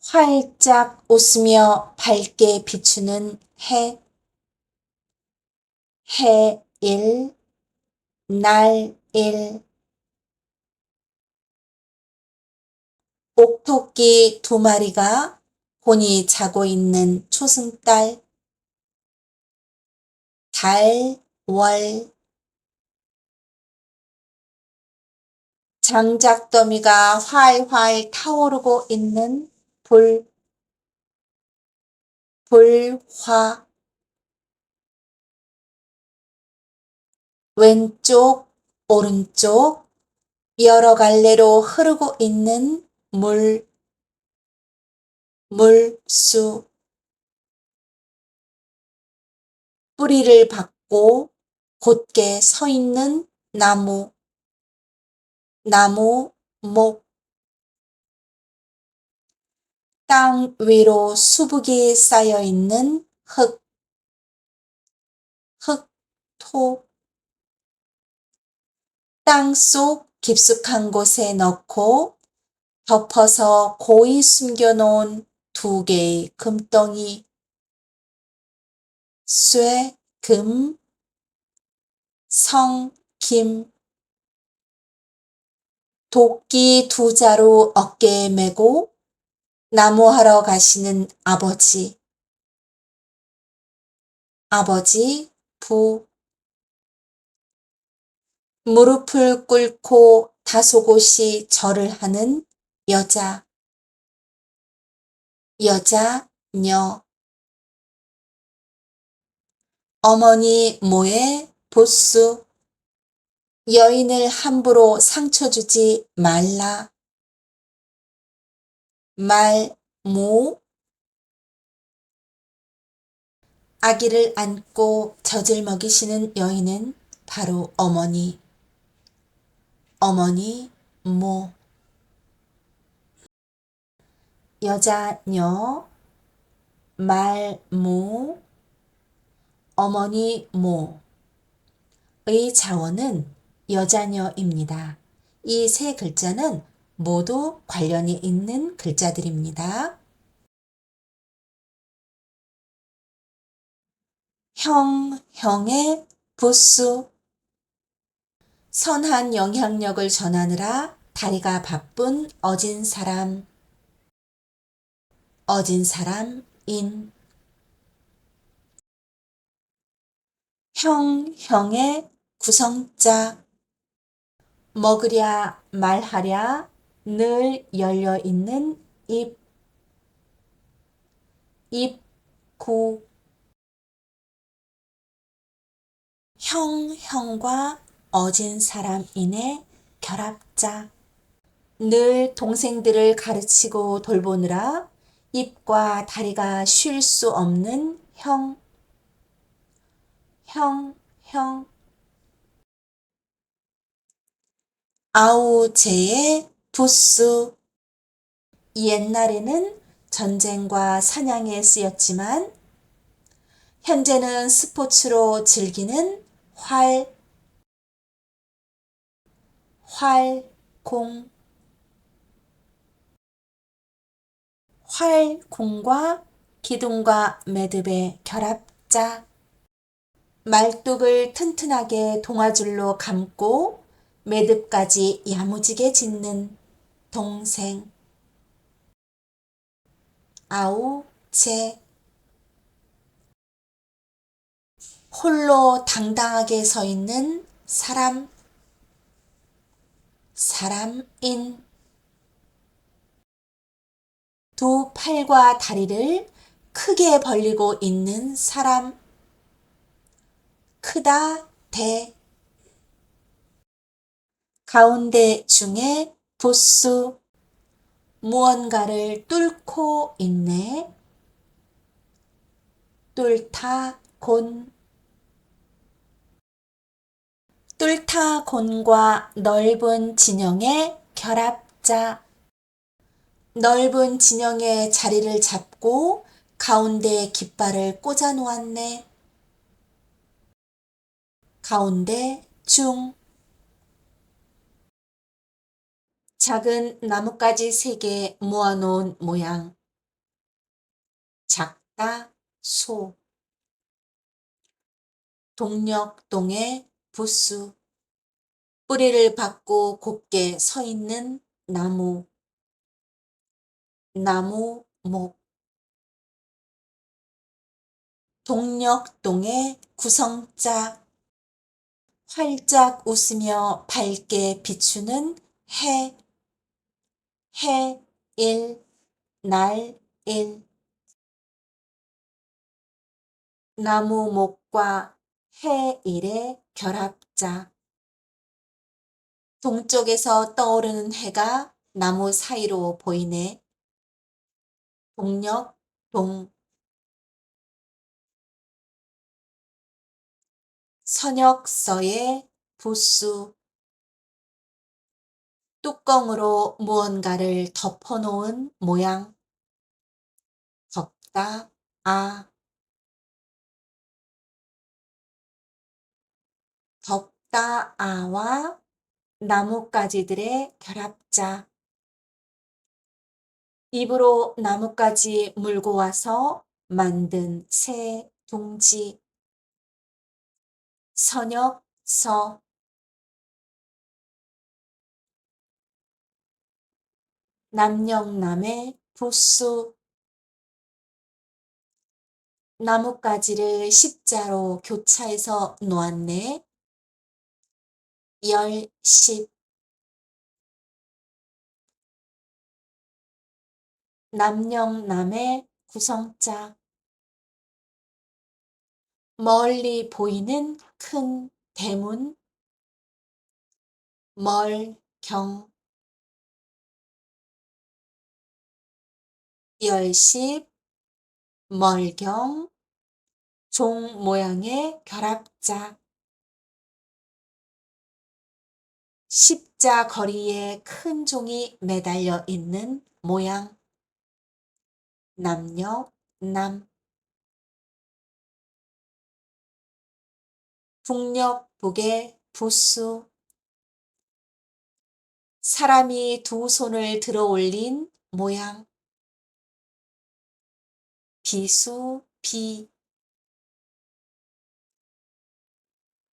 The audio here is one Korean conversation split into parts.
활짝 웃으며 밝게 비추는 해, 해일, 날일. 옥토끼 두 마리가 곤히 자고 있는 초승달, 달, 월. 장작더미가 활활 타오르고 있는 불, 불화. 왼쪽, 오른쪽 여러 갈래로 흐르고 있는 물, 물수. 뿌리를 박고 곧게 서 있는 나무, 나무, 목. 땅 위로 수북이 쌓여 있는 흙, 흙, 토. 땅속 깊숙한 곳에 넣고 덮어서 고이 숨겨놓은 두 개의 금덩이, 쇠, 금, 성, 김. 도끼 두 자루 어깨에 메고 나무하러 가시는 아버지, 아버지, 부. 무릎을 꿇고 다소곳이 절을 하는 여자, 여자, 녀. 어머니 모에 보수. 여인을 함부로 상처 주지 말라. 말, 모. 아기를 안고 젖을 먹이시는 여인은 바로 어머니, 어머니, 모. 여자, 녀, 말, 모, 어머니, 모의 자원은 여자녀입니다. 이 세 글자는 모두 관련이 있는 글자들입니다. 형, 형의 부수. 선한 영향력을 전하느라 다리가 바쁜 어진 사람, 어진 사람, 인. 형, 형의 구성자. 먹으랴 말하랴 늘 열려 있는 입, 입구. 형, 형과 어진 사람인의 결합자. 늘 동생들을 가르치고 돌보느라 입과 다리가 쉴 수 없는 형, 형, 형. 아우제의 부수. 옛날에는 전쟁과 사냥에 쓰였지만 현재는 스포츠로 즐기는 활, 활공. 활공과 기둥과 매듭의 결합자. 말뚝을 튼튼하게 동아줄로 감고 매듭까지 야무지게 짓는 동생. 아우, 제. 홀로 당당하게 서 있는 사람, 사람인. 두 팔과 다리를 크게 벌리고 있는 사람, 크다, 대. 가운데 중에 부수. 무언가를 뚫고 있네, 뚫다, 곤. 뚫다 곤과 넓은 진영의 결합자. 넓은 진영의 자리를 잡고 가운데 깃발을 꽂아 놓았네, 가운데 중. 작은 나뭇가지 3개 모아놓은 모양. 다, 소. 동력동의 부수. 뿌리를 받고 곧게 서 있는 나무. 나무, 목. 동력동의 구성자. 활짝 웃으며 밝게 비추는 해. 해, 일, 날, 일. 나무 목과 해일의 결합자. 동쪽에서 떠오르는 해가 나무 사이로 보이네. 동력, 동. 선역서의 부수. 뚜껑으로 무언가를 덮어놓은 모양. 덮다, 아. 덮다, 아와 나뭇가지들의 결합자. 입으로 나뭇가지 물고 와서 만든 새 둥지. 선역, 서. 남영남의 부수. 나뭇가지를 십자로 교차해서 놓았네. 열, 십. 남영남의 구성자. 멀리 보이는 큰 대문. 멀, 경. 열십, 멀경. 종 모양의 결합자. 십자 거리에 큰 종이 매달려 있는 모양. 남역, 남. 북역, 북의 부수. 사람이 두 손을 들어 올린 모양. 비수, 비.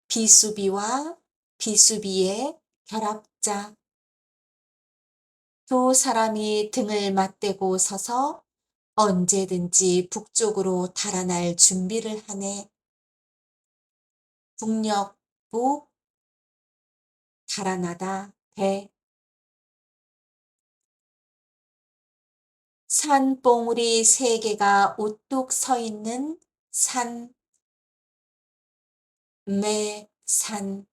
비수비와 비수비의 결합자. 두 사람이 등을 맞대고 서서 언제든지 북쪽으로 달아날 준비를 하네. 북역, 북. 달아나다, 배. 산봉우리 세 개가 우뚝 서 있는 산. 매, 산.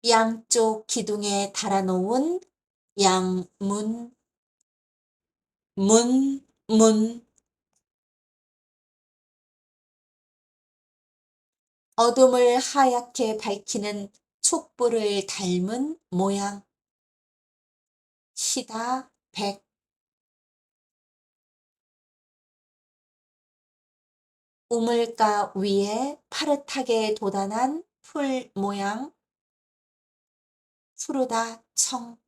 양쪽 기둥에 달아놓은 양문. 문, 문. 어둠을 하얗게 밝히는 촛불을 닮은 모양. 희다, 백. 우물가 위에 파릇하게 돋아난 풀 모양. 푸르다, 청.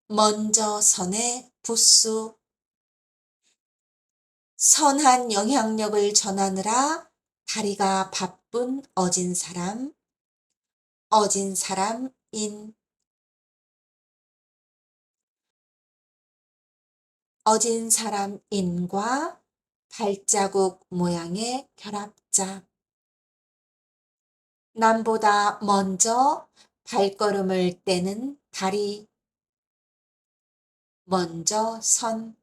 먼저 선의 부수. 선한 영향력을 전하느라 다리가 바쁜 어진 사람. 어진 사람, 인. 어진 사람 인과 발자국 모양의 결합자. 남보다 먼저 발걸음을 떼는 다리. 먼저 선.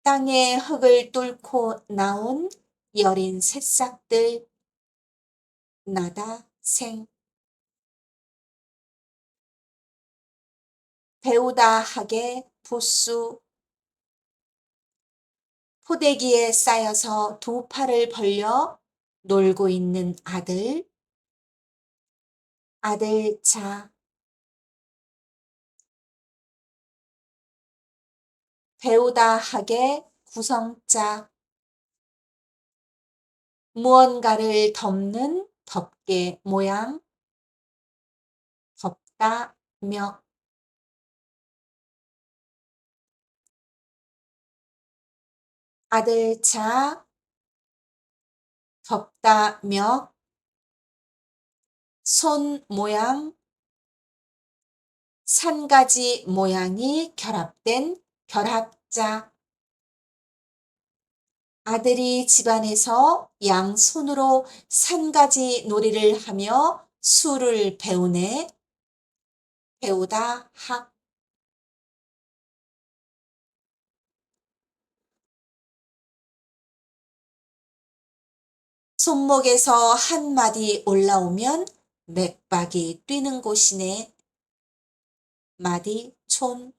땅의 흙을 뚫고 나온 여린 새싹들. 나다, 생. 배우다 하게 부수. 포대기에 쌓여서 두 팔을 벌려 놀고 있는 아들. 아들, 자. 배우다 하게 구성자. 무언가를 덮는 덮개 모양, 덮다 멱. 아들 자, 덮다 멱. 손 모양, 산가지 모양이 결합된 결합자. 아들이 집안에서 양손으로 산가지 놀이를 하며 수를 배우네. 배우다 학. 손목에서 한 마디 올라오면 맥박이 뛰는 곳이네. 마디 촌.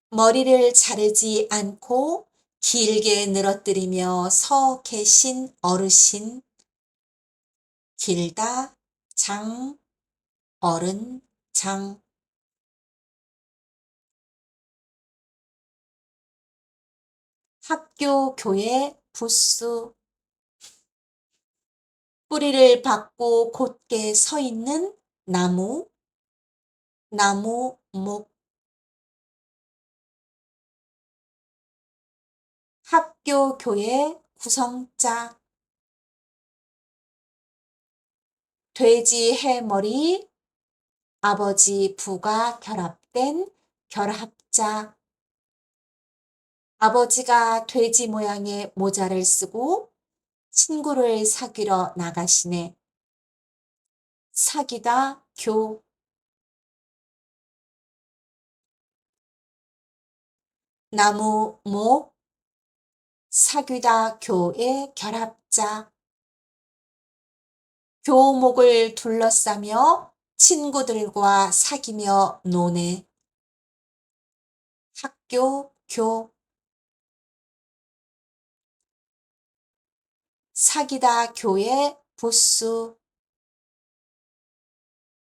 머리를 자르지 않고 길게 늘어뜨리며 서 계신 어르신. 길다 장, 어른 장. 학교 교회 부스. 뿌리를 받고 곧게 서 있는 나무, 나무 목. 학교 교회 구성자. 돼지 해머리, 아버지 부가 결합된 결합자. 아버지가 돼지 모양의 모자를 쓰고 친구를 사귀러 나가시네. 사귀다 교. 나무 목, 사귀다 교의 결합자. 교목을 둘러싸며 친구들과 사귀며 노네. 학교 교. 사귀다 교의 부수.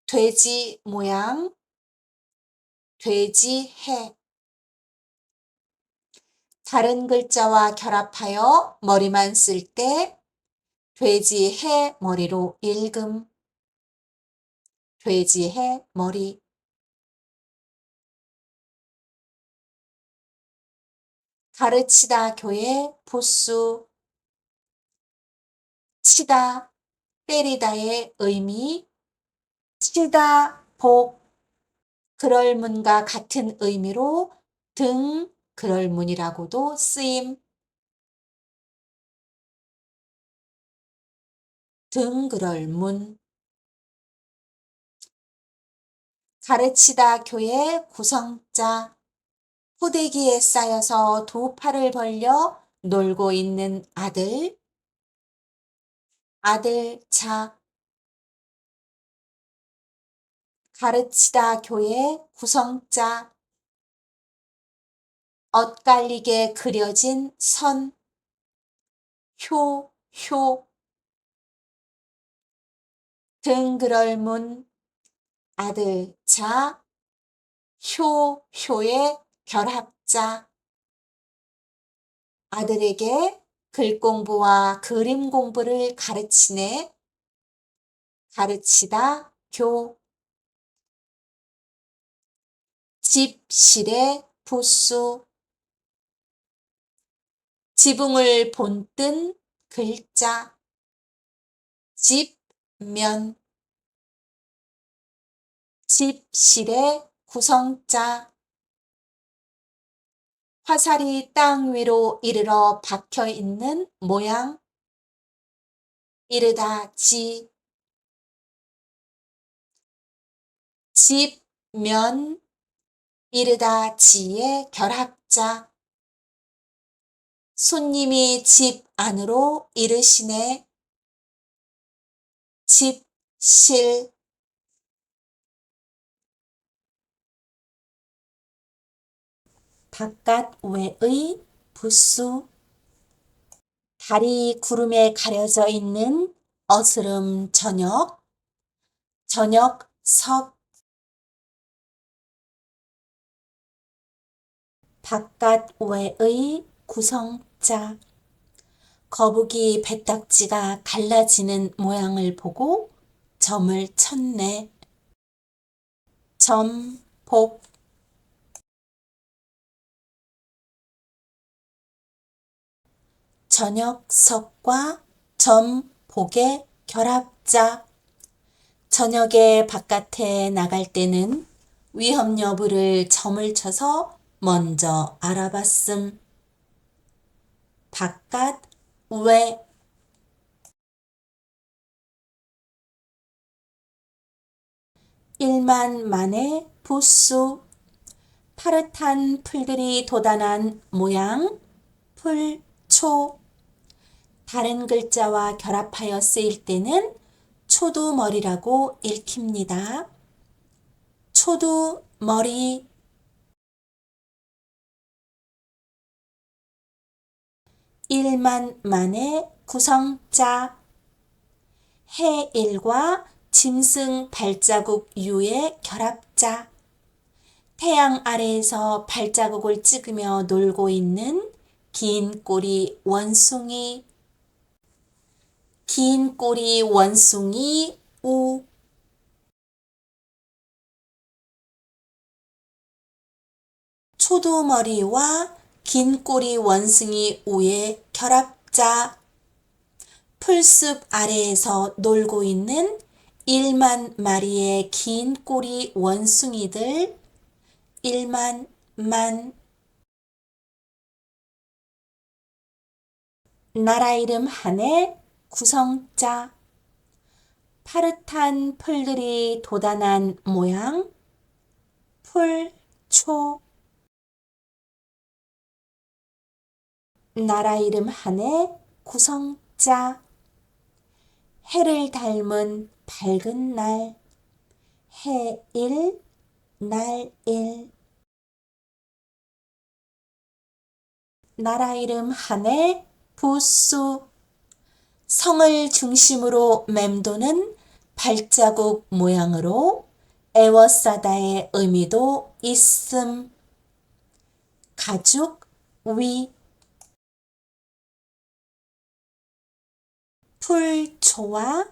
돼지 모양, 돼지 해. 다른 글자와 결합하여 머리만 쓸 때 돼지 해 머리로 읽음. 돼지 해 머리. 가르치다 교의 부수. 치다, 때리다의 의미. 치다 복. 그럴문과 같은 의미로 등 그럴문이라고도 쓰임. 등그럴문. 가르치다 교의 구성자. 포대기에 쌓여서 두 팔을 벌려 놀고 있는 아들. 아들 자. 가르치다 교의 구성자. 엇갈리게 그려진 선. 효, 효. 등그럴문. 아들 자. 효, 효의 결합자. 아들에게 글 공부와 그림 공부를 가르치네. 가르치다 교. 집실의 부수. 지붕을 본뜬 글자. 집면. 집실의 구성자. 화살이 땅 위로 이르러 박혀 있는 모양. 이르다 지. 집면, 이르다 지의 결합자. 손님이 집 안으로 이르시네. 집실. 바깥 외의 부수. 달이 구름에 가려져 있는 어스름 저녁. 저녁 석. 바깥 외의 구성자. 거북이 배딱지가 갈라지는 모양을 보고 점을 쳤네. 점, 복. 저녁석과 점, 복의 결합자. 저녁에 바깥에 나갈 때는 위험 여부를 점을 쳐서 먼저 알아봤음. 바깥, 외. 일만 만에 부수. 파릇한 풀들이 돋아난 모양, 풀, 초. 다른 글자와 결합하여 쓰일 때는 초두머리라고 읽힙니다. 초두머리. 일만 만에 구성자. 해일과 짐승 발자국 유의 결합자. 태양 아래에서 발자국을 찍으며 놀고 있는 긴 꼬리 원숭이. 긴 꼬리 원숭이 우. 초두머리와 긴 꼬리 원숭이 우의 결합자. 풀숲 아래에서 놀고 있는 1만 마리의 긴 꼬리 원숭이들. 1만, 만. 나라 이름 한해 구성자. 파릇한 풀들이 돋아난 모양, 풀, 초. 나라 이름 한해 구성자. 해를 닮은 밝은 날, 해일, 날일. 나라 이름 한해 부수. 성을 중심으로 맴도는 발자국 모양으로 에워싸다의 의미도 있음. 가죽, 위. 풀초와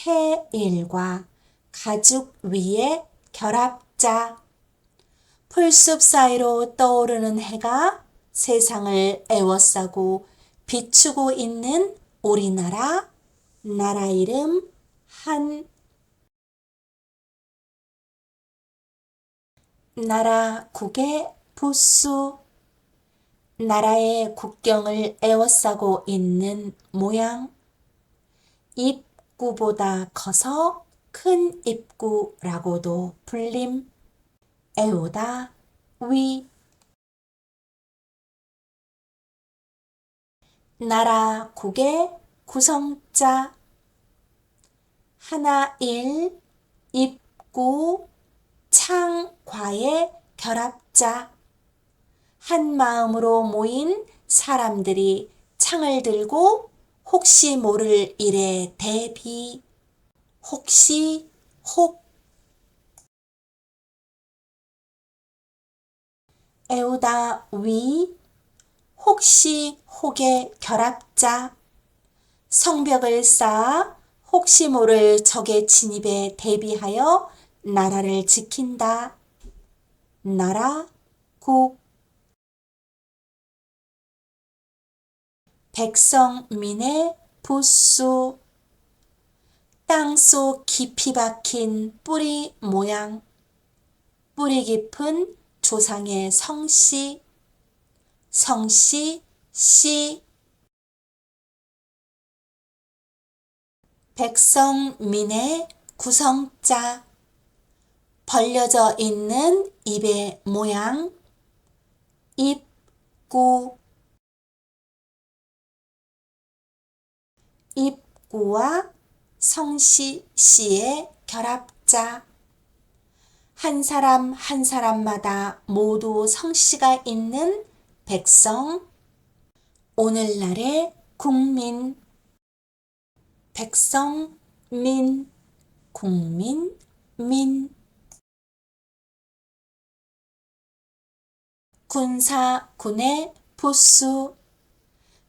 해일과 가죽 위의 결합자. 풀숲 사이로 떠오르는 해가 세상을 에워싸고 비추고 있는 우리나라. 나라 이름 한. 나라 국의 부수. 나라의 국경을 에워싸고 있는 모양. 입구보다 커서 큰 입구라고도 불림. 에우다, 위. 나라 국의 구성자. 하나일, 입구, 창과의 결합자. 한 마음으로 모인 사람들이 창을 들고 혹시 모를 일에 대비. 혹시, 혹. 에우다, 위. 혹시, 혹의 결합자. 성벽을 쌓아 혹시 모를 적의 진입에 대비하여 나라를 지킨다. 나라, 국. 백성민의 부수. 땅속 깊이 박힌 뿌리 모양. 뿌리 깊은 조상의 성씨. 성씨, 씨. 백성민의 구성자. 벌려져 있는 입의 모양. 입구. 입구와 성씨, 씨의 결합자. 한 사람 한 사람마다 모두 성씨가 있는 백성. 오늘날의 국민. 백성, 민. 국민, 민. 군사, 군의 부수.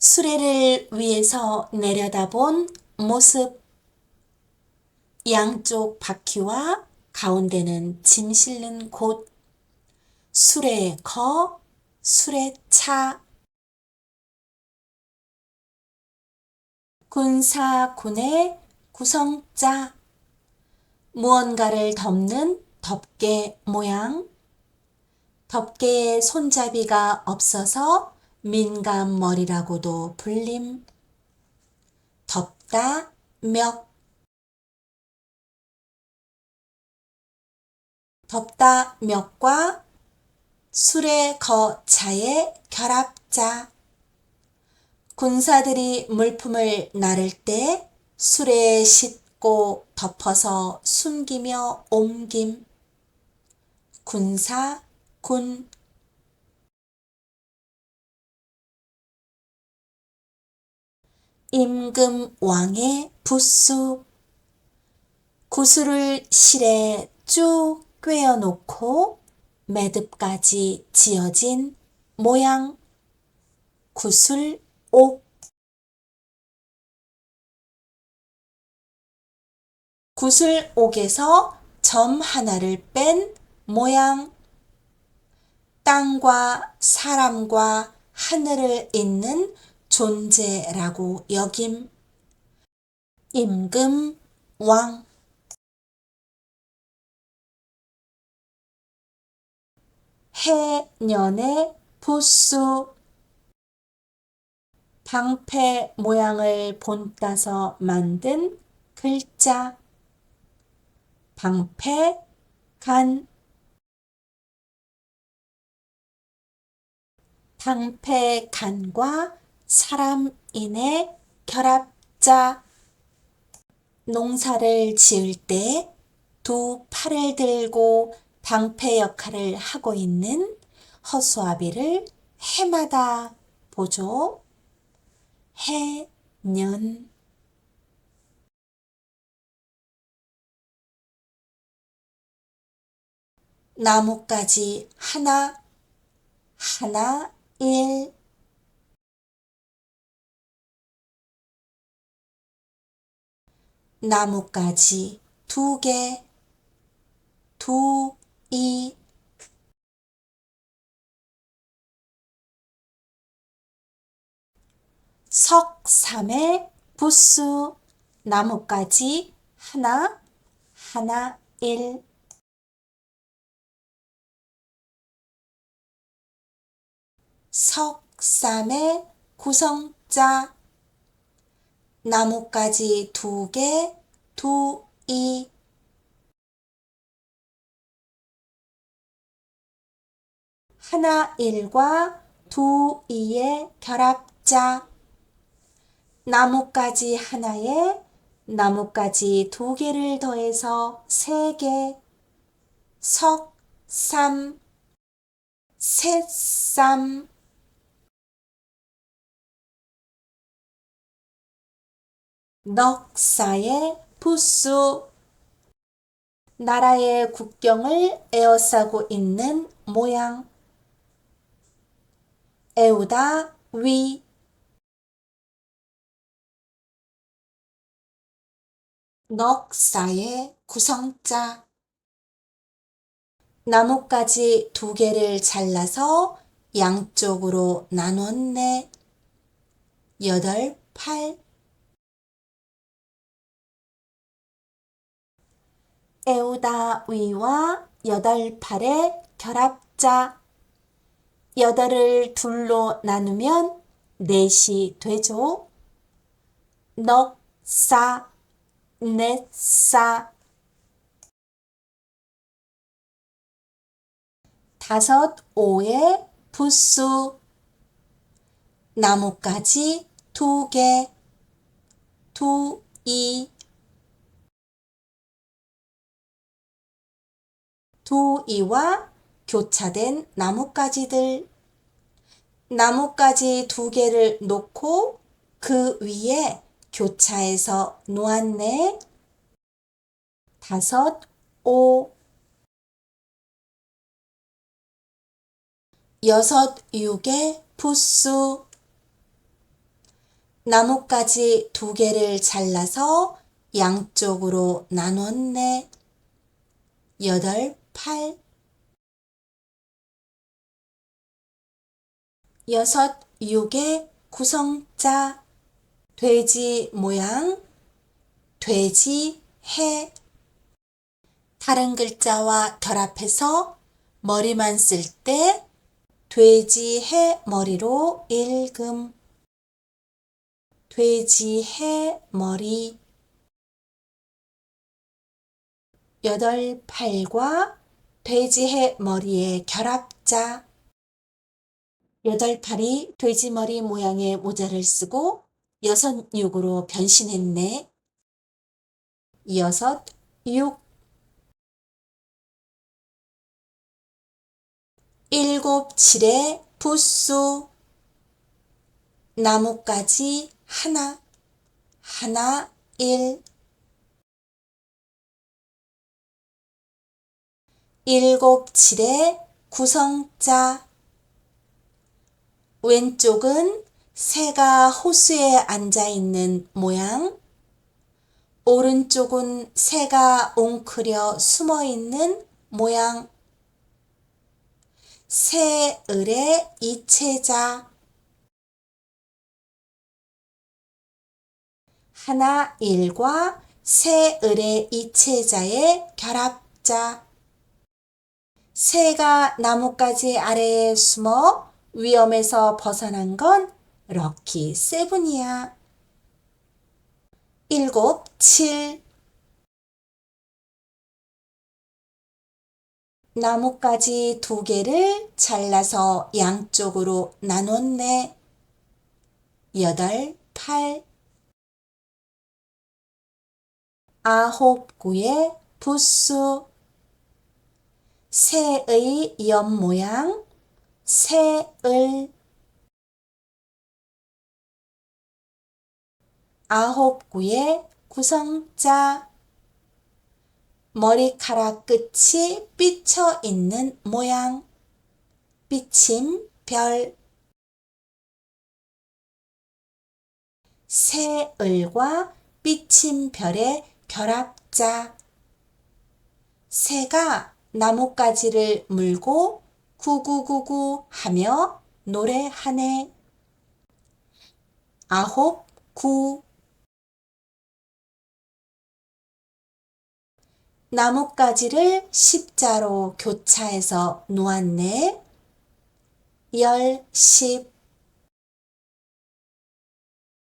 수레를 위에서 내려다본 모습. 양쪽 바퀴와 가운데는 짐 실는 곳. 수레거, 수레차. 군사군의 구성자. 무언가를 덮는 덮개 모양. 덮개에 손잡이가 없어서 민감머리라고도 불림. 덮다 멱. 덮다 멱과 수레거차의 결합자. 군사들이 물품을 나를 때 수레에 싣고 덮어서 숨기며 옮김. 군사, 군. 임금왕의 부수. 구슬을 실에 쭉 꿰어놓고 매듭까지 지어진 모양. 구슬옥. 구슬옥에서 점 하나를 뺀 모양. 땅과 사람과 하늘을 잇는 존재라고 여김. 임금왕. 해년의 부수. 방패 모양을 본따서 만든 글자. 방패, 간. 방패, 간과 사람인의 결합자. 농사를 지을 때 두 팔을 들고 방패 역할을 하고 있는 허수아비를 해마다 보죠. 해년. 나뭇가지 하나, 하나, 일. 나뭇가지 두 개, 두, 이. 석삼의 부수. 나뭇가지 하나, 하나, 일. 석삼의 구성자. 나뭇가지 두 개, 두, 이. 하나, 일과 두, 이의 결합자. 나뭇가지 하나에 나뭇가지 두 개를 더해서 세 개. 석, 삼, 새쌈. 넉사의 부수. 나라의 국경을 에워싸고 있는 모양. 에우다 위. 넉사의 구성자. 나뭇가지 두 개를 잘라서 양쪽으로 나눴네. 여덟 팔. 에우다 위와 여덟 팔의 결합자. 여덟을 둘로 나누면 넷이 되죠. 넉사, 넷사. 다섯 오의 부수. 나뭇가지 두 개, 두, 이. 두, 이와 교차된 나뭇가지들. 나뭇가지 두 개를 놓고 그 위에 교차해서 놓았네. 다섯, 오. 여섯, 육의 부수. 나뭇가지 2개를 잘라서 양쪽으로 나눴네. 8, 8. 6, 6의 구성자. 돼지 모양, 돼지 해. 다른 글자와 결합해서 머리만 쓸 때 돼지 해 머리로 읽음. 돼지 해 머리. 8, 8과 돼지 해 머리의 결합자. 8, 8이 돼지 머리 모양의 모자를 쓰고 6, 6으로 변신했네. 6, 6. 7, 7의 부수. 나뭇가지 하나, 하나, 1. 7, 7의 구성자. 왼쪽은 새가 호수에 앉아 있는 모양, 오른쪽은 새가 웅크려 숨어 있는 모양. 새 을의 이체자. 하나, 1과 새 을의 이체자의 결합자. 새가 나뭇가지 아래에 숨어 위험에서 벗어난 건 럭키 세븐이야. 7, 7. 나뭇가지 2개를 잘라서 양쪽으로 나눴네. 8, 8. 9, 9의 부수. 새의 옆 모양, 새을. 9, 9의 구성자. 머리카락 끝이 삐쳐 있는 모양, 삐침별. 새을과 삐침별의 결합자. 새가 나뭇가지를 물고 구구구구 하며 노래하네. 9, 9. 나뭇가지를 십자로 교차해서 놓았네. 10, 10.